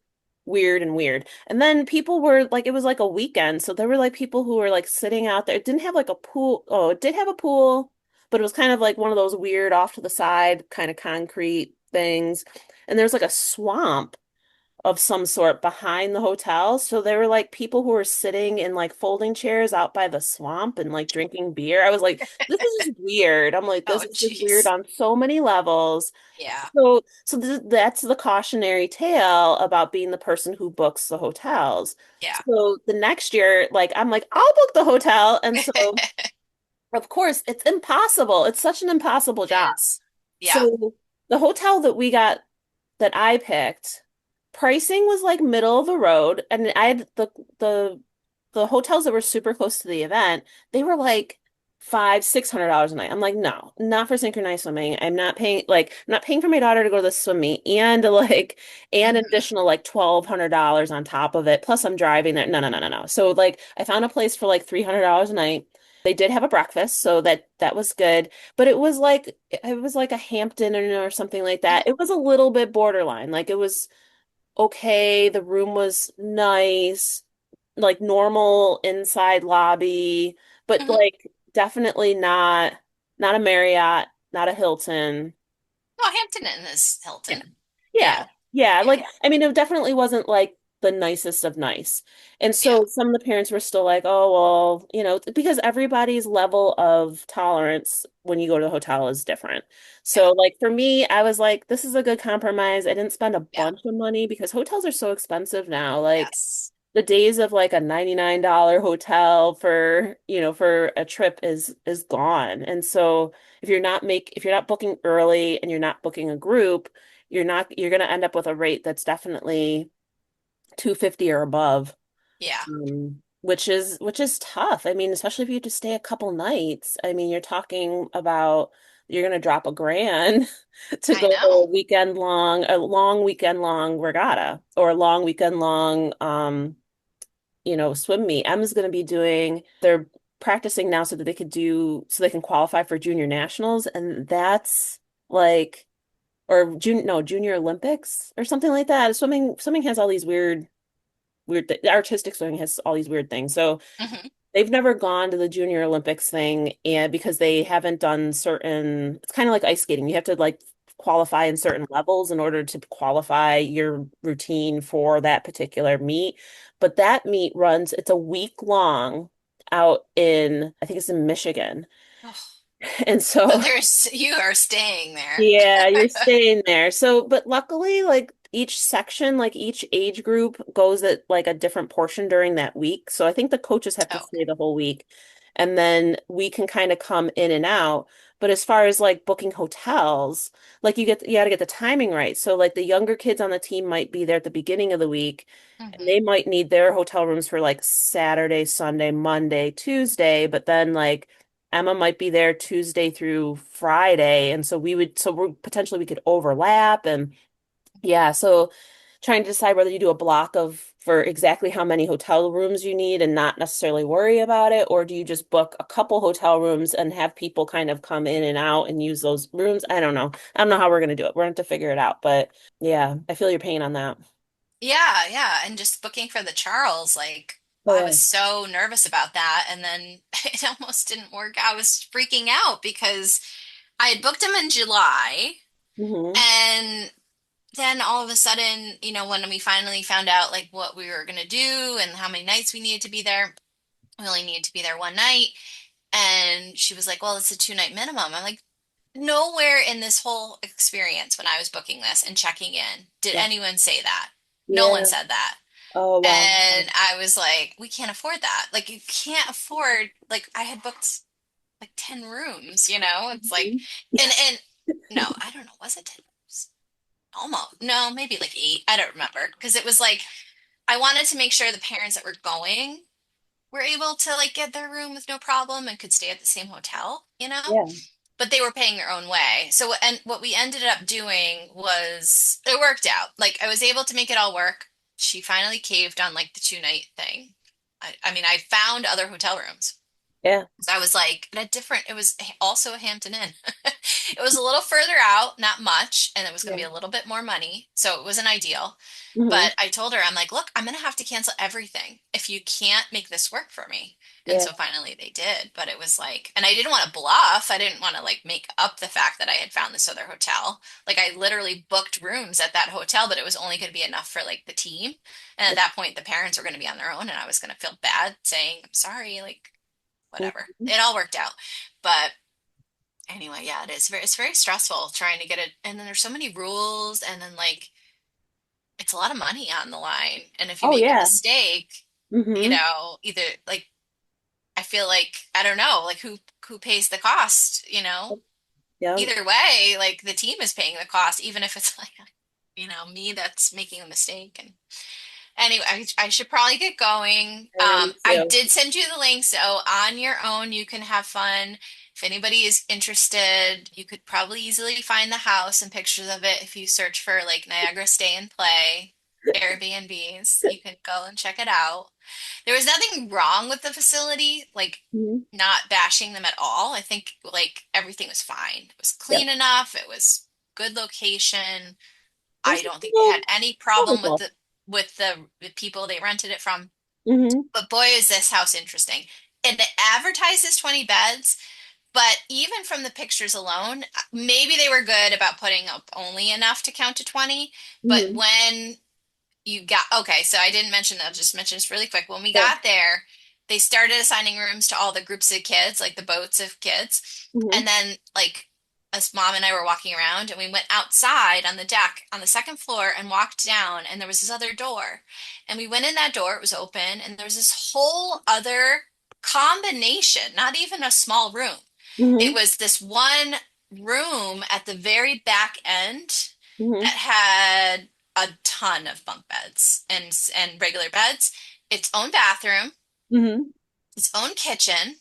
weird, and weird. And then people were like, it was like a weekend. So there were like people who were like sitting out there. It didn't have like a pool. Oh, it did have a pool, but it was kind of like one of those weird off to the side kind of concrete things. And there's like a swamp of some sort behind the hotel. So there were like people who were sitting in like folding chairs out by the swamp and like drinking beer. I was like, this is just weird. I'm like, this Oh is just weird jeez. on so many levels. Yeah. So that's the cautionary tale about being the person who books the hotels. Yeah. So the next year, like I'm like, I'll book the hotel. And so of course it's impossible. It's such an impossible It job. is. Yeah. So the hotel that I picked, pricing was like middle of the road. And I had the hotels that were super close to the event, they were like $600 a night. I'm like, no, not for synchronized swimming. I'm not paying for my daughter to go to the swim meet and like and an Hmm. additional like $1,200 on top of it. Plus I'm driving there. No, no, no, no, no. So like I found a place for like $300 a night. They did have a breakfast, so that was good. But it was like a Hampton or something like Mhm. that. It was a little bit borderline. Like it was okay. The room was nice, like normal inside lobby, but Mhm. like definitely not a Marriott, not a Hilton. Well, Hampton Inn is Yeah. Hilton. Yeah. Yeah. Yeah. Yeah. Like, I mean, it definitely wasn't like the nicest of nice. And Yeah. so some of the parents were still like, oh, well, because everybody's level of tolerance when you go to the hotel is different. Yeah. So, like, for me, I was like, this is a good compromise. I didn't spend a Yeah. bunch of money because hotels are so expensive now. Like, Yes. the days of like a $99 hotel for a trip is gone. And so if you're not booking early and you're not booking a group, you're going to end up with a rate that's definitely 250 or above. Yeah. Which is tough. I mean, especially if you just stay a couple nights. I mean, you're talking about you're going to drop $1,000 to I go to know. a long weekend long regatta or a long weekend long swim meet. Emma's going to be they're practicing now so they can qualify for junior nationals. And that's like, or no, junior Olympics or something like that. Swimming has all these artistic swimming has all these weird things. So Hmm. they've never gone to the Junior Olympics thing, and because they haven't done it's kind of like ice skating. You have to like qualify in certain levels in order to qualify your routine for that particular meet. But that meet it's a week long out I think it's in Michigan. Oh, And so so you are staying there. yeah, you're staying there. So, but luckily, like each section, like each age group goes at like a different portion during that week. So I think the coaches have to Oh, stay the whole week. And then we can kind of come in and out. But as far as like booking hotels, like you got to get the timing right. So like the younger kids on the team might be there at the beginning of the week, and hmm. they might need their hotel rooms for like Saturday, Sunday, Monday, Tuesday, but then like Emma might be there Tuesday through Friday, and potentially we could overlap, and yeah, so trying to decide whether you do a block for exactly how many hotel rooms you need and not necessarily worry about it, or do you just book a couple hotel rooms and have people kind of come in and out and use those rooms? I don't know. I don't know how we're gonna do it. We're gonna have to figure it out, but yeah, I feel your pain on that. Yeah, yeah. And just booking for the Charles, like I was Oh, so nervous about that. And then it almost didn't work. I was freaking out because I had booked him in July. mm-hmm. And then all of a sudden, when we finally found out like what we were going to do and how many nights we needed to be there, we only needed to be there one night. And she was like, well, it's a 2-night minimum. I'm like, nowhere in this whole experience when I was booking this and checking in did Yeah. anyone say that. No one Yeah. said that. Oh, wow. And I was like, we can't afford that. Like, you can't afford, like, I had booked like 10 rooms, It's like, Mhm. and no, I don't know. Was it 10 rooms? Almost. No, maybe like 8. I don't remember. Because it was like, I wanted to make sure the parents that were going were able to like get their room with no problem and could stay at the same hotel. Yeah. But they were paying their own way. So and what we ended up doing was it worked out. Like I was able to make it all work. She finally caved on like the 2-night thing. I mean, I found other hotel rooms. Yeah. So I was like, it was also a Hampton Inn. It was a little further out, not much, and it was going to Yeah. be a little bit more money. So it wasn't ideal. Hmm. But I told her, I'm like, look, I'm going to have to cancel everything if you can't make this work for me. And Yeah. so finally they did. But it was like, and I didn't want to bluff. I didn't want to like make up the fact that I had found this other hotel. Like I literally booked rooms at that hotel, but it was only going to be enough for like the team. And at that point, the parents were going to be on their own, and I was going to feel bad saying, I'm sorry, like whatever. Mhm. It all worked out. But anyway, yeah, it's very stressful trying to get it. And then there's so many rules, and then like it's a lot of money on the line. And if you Oh, make a yeah. mistake, Hmm. either like I feel like I don't know, like who pays the cost. Yeah. Either way, like the team is paying the cost, even if it's like me that's making a mistake. And anyway, I should probably get going. I know, me I too. did send you the link, so on your own you can have fun. If anybody is interested, you could probably easily find the house and pictures of it if you search for like Niagara Stay and Play. Airbnbs. You could go and check it out. There was nothing wrong with the facility, like Mhm. not bashing them at all. I think like everything was fine. It was Yep. clean enough. It was good location. It I was don't think they well, had any problem with wonderful. the people they rented it from. Hmm. But boy, is this house interesting. And it advertises 20 beds, but even from the pictures alone, maybe they were good about putting up only enough to count to 20. But Hmm. when you got, okay, so I didn't mention that, I'll just mention this really quick. When we Sure. got there, they started assigning rooms to all the groups of kids, like the boats of kids. Hmm. And then, like, us mom and I were walking around and we went outside on the deck on the second floor and walked down, and there was this other door. And we went in that door, it was open, and there was this whole other combination, not even a small room. It Hmm. was this one room at the very back end Hmm. that had a ton of bunk beds and regular beds, its own bathroom, Hmm. its own kitchen,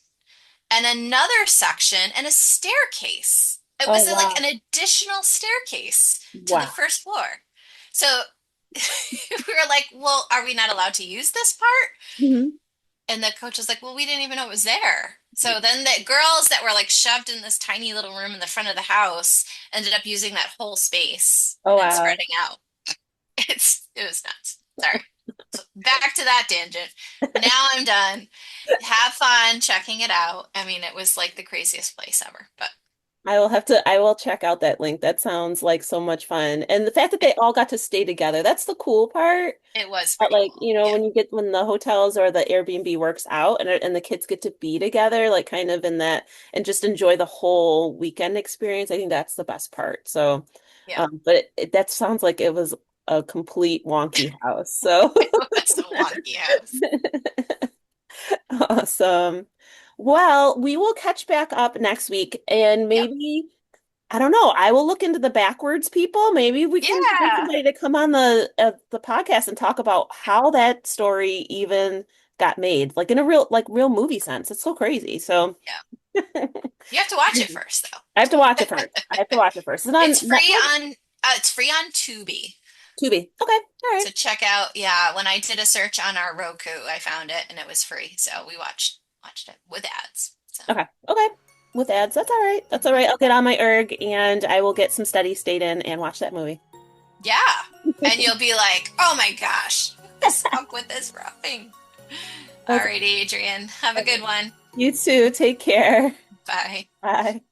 and another section and a staircase. It Oh, was like wow. an additional staircase to the Wow. first floor. So we were like, well, are we not allowed to use this part? Hmm. And the coach was like, well, we didn't even know it was there. So then the girls that were like shoved in this tiny little room in the front of the house ended up using that whole space Oh, and then wow. spreading out. It was nuts. Sorry. So back to that tangent. Now I'm done. Have fun checking it out. I mean, it was like the craziest place ever, but I will check out that link. That sounds like so much fun. And the fact that it, they all got to stay together, that's the cool part. it was But pretty like, cool. Yeah. when the hotels or the Airbnb works out and the kids get to be together, like kind of in that and just enjoy the whole weekend experience, I think that's the best part. So, Yeah. but that sounds like it was a complete wonky house. So It was a wonky house. awesome. Well, we will catch back up next week and Yep. maybe I don't know. I will look into the backwards people. Maybe we can get Yeah. somebody to come on the podcast and talk about how that story even got made, like in a real movie sense. It's so crazy. So Yeah. You have to watch it first I have to watch it though. first. I have to watch it first. Is it on Netflix? It's free on Tubi. Tubi. Okay. All right. So check out, yeah, when I did a search on our Roku, I found it and it was free. So we watched it with ads. So Okay. Okay. With ads, that's all right. That's all right. I'll get on my erg and I will get some steady state in and watch that movie. yeah. And you'll be like, oh my gosh, I stuck with this roughing. Okay. Alrighty, Adrian. Have a good one. You too. Take care. Bye. Bye.